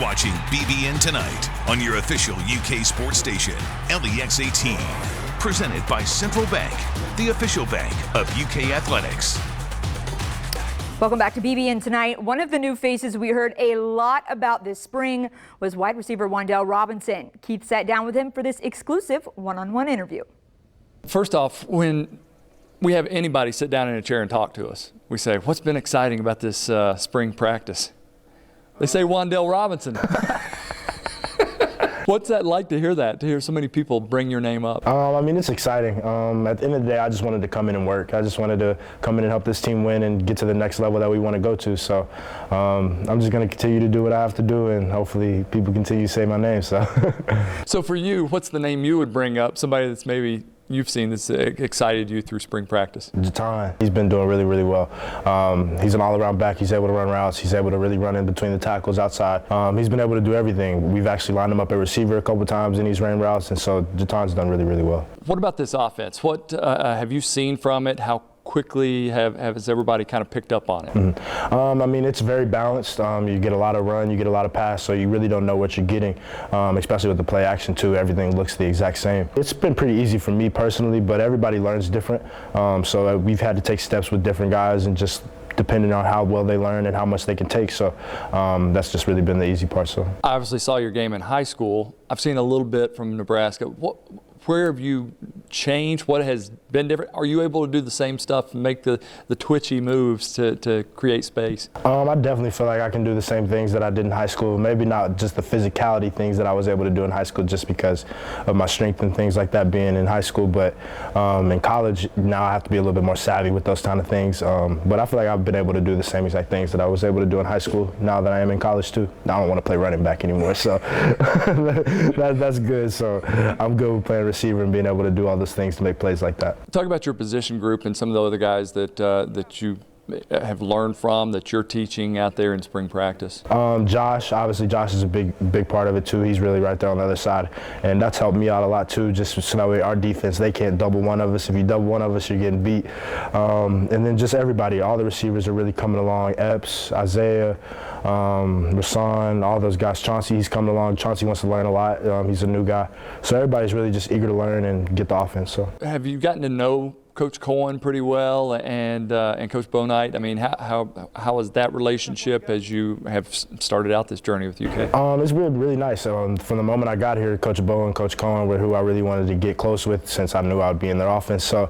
watching BBN Tonight on your official UK sports station, LEX 18. Presented by Central Bank, the official bank of UK athletics. Welcome back to BBN Tonight. One of the new faces we heard a lot about this spring was wide receiver Wan'Dale Robinson. Keith sat down with him for this exclusive one-on-one interview. First off, when we have anybody sit down in a chair and talk to us, we say, what's been exciting about this spring practice? They say Wan'Dale Robinson. What's that like to hear that, to hear so many people bring your name up? I mean, it's exciting. At the end of the day, I just wanted to come in and work. I just wanted to come in and help this team win and get to the next level that we want to go to. So I'm just going to continue to do what I have to do, and hopefully people continue to say my name. So for you, what's the name you would bring up, somebody that's maybe you've seen that's excited you through spring practice? Jatan, he's been doing really, really well. He's an all-around back. He's able to run routes. He's able to really run in between the tackles outside. He's been able to do everything. We've actually lined him up at receiver a couple times, and he's ran routes, and so Jatan's done really, really well. What about this offense? What have you seen from it? How quickly has everybody kind of picked up on it? Mm-hmm. I mean, it's very balanced. You get a lot of run, you get a lot of pass, so you really don't know what you're getting, especially with the play action too. Everything looks the exact same. It's been pretty easy for me personally, but everybody learns different. So we've had to take steps with different guys and just depending on how well they learn and how much they can take. So that's just really been the easy part. So I obviously saw your game in high school. I've seen a little bit from Nebraska. Where have you changed? What has been different? Are you able to do the same stuff and make the twitchy moves to create space? I definitely feel like I can do the same things that I did in high school. Maybe not just the physicality things that I was able to do in high school just because of my strength and things like that being in high school. But in college, now I have to be a little bit more savvy with those kind of things. But I feel like I've been able to do the same exact things that I was able to do in high school now that I am in college too. Now I don't want to play running back anymore, so that's good. So I'm good with playing receiver and being able to do all those things to make plays like that. Talk about your position group and some of the other guys that you have learned from, that you're teaching out there in spring practice. Josh is a big part of it too. He's really right there on the other side, and that's helped me out a lot too, just so that way our defense, they can't double one of us. If you double one of us, you're getting beat. And then just everybody, all the receivers are really coming along. Epps, Isaiah, Rasan, all those guys. Chauncey, he's coming along. Chauncey wants to learn a lot. He's a new guy. So everybody's really just eager to learn and get the offense. So have you gotten to know Coach Cohen pretty well and Coach Bonite? I mean, how is that relationship as you have started out this journey with UK? It's been really nice. From the moment I got here, Coach Bo and Coach Cohen were who I really wanted to get close with since I knew I would be in their offense. So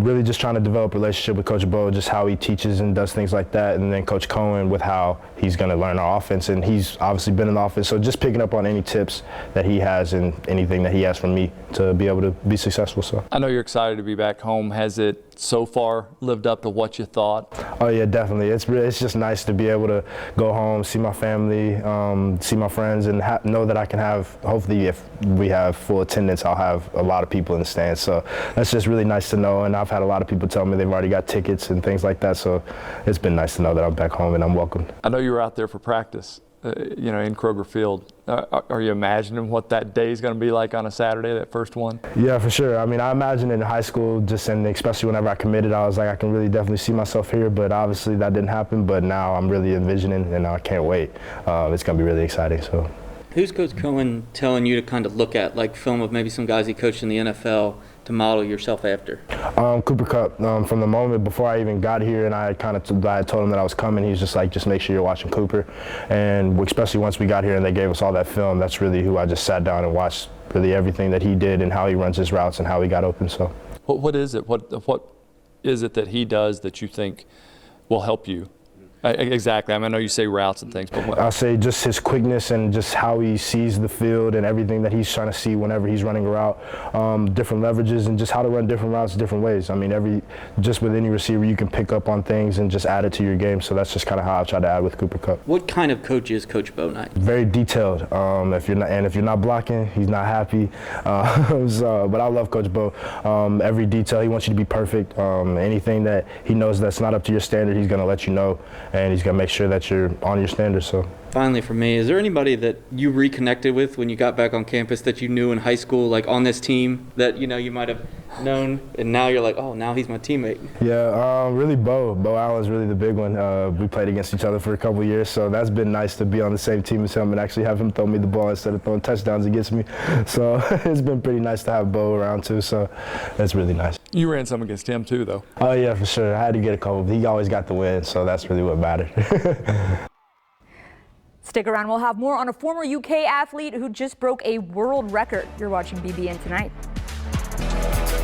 really just trying to develop a relationship with Coach Bo, just how he teaches and does things like that, and then Coach Cohen with how he's going to learn our offense, and he's obviously been in the offense. So just picking up on any tips that he has and anything that he has from me to be able to be successful. So I know you're excited to be back home. Has it so far lived up to what you thought? Oh yeah, definitely. It's just nice to be able to go home, see my family, see my friends, and know that I can have, hopefully if we have full attendance, I'll have a lot of people in the stands. So that's just really nice to know, and I've had a lot of people tell me they've already got tickets and things like that, so it's been nice to know that I'm back home and I'm welcomed. I know you were out there for practice, in Kroger Field. Are you imagining what that day is going to be like on a Saturday, that first one? Yeah, for sure. I mean, I imagined in high school, especially whenever I committed, I was like, I can really definitely see myself here, but obviously that didn't happen. But now I'm really envisioning, and I can't wait. It's going to be really exciting. So, who's Coach Cohen telling you to kind of look at, like film of maybe some guys he coached in the NFL, to model yourself after? Cooper Kupp. From the moment before I even got here and I told him that I was coming, he's just like, just make sure you're watching Cooper. And especially once we got here and they gave us all that film, that's really who I just sat down and watched really everything that he did and how he runs his routes and how he got open. So, what is it? What is it that he does that you think will help you? Exactly. I mean, I know you say routes and things, but what? I'll say just his quickness and just how he sees the field and everything that he's trying to see whenever he's running a route, different leverages and just how to run different routes different ways. I mean, just with any receiver, you can pick up on things and just add it to your game. So that's just kind of how I try to add with Cooper Kupp. What kind of coach is Coach Bonite? Very detailed. If you're not blocking, he's not happy. But I love Coach Bo. Every detail, he wants you to be perfect. Anything that he knows that's not up to your standard, he's going to let you know. And he's going to make sure that you're on your standards. So. Finally, for me, is there anybody that you reconnected with when you got back on campus that you knew in high school, like on this team, that you might have known, and now you're like, oh, now he's my teammate? Yeah, really Bo Allen's really the big one. We played against each other for a couple of years, so that's been nice to be on the same team as him and actually have him throw me the ball instead of throwing touchdowns against me. So it's been pretty nice to have Bo around too, so that's really nice. You ran some against him too, though. Oh yeah, for sure. I had to get a couple. He always got the win, so that's really what mattered. Stick around, we'll have more on a former UK athlete who just broke a world record. You're watching BBN Tonight.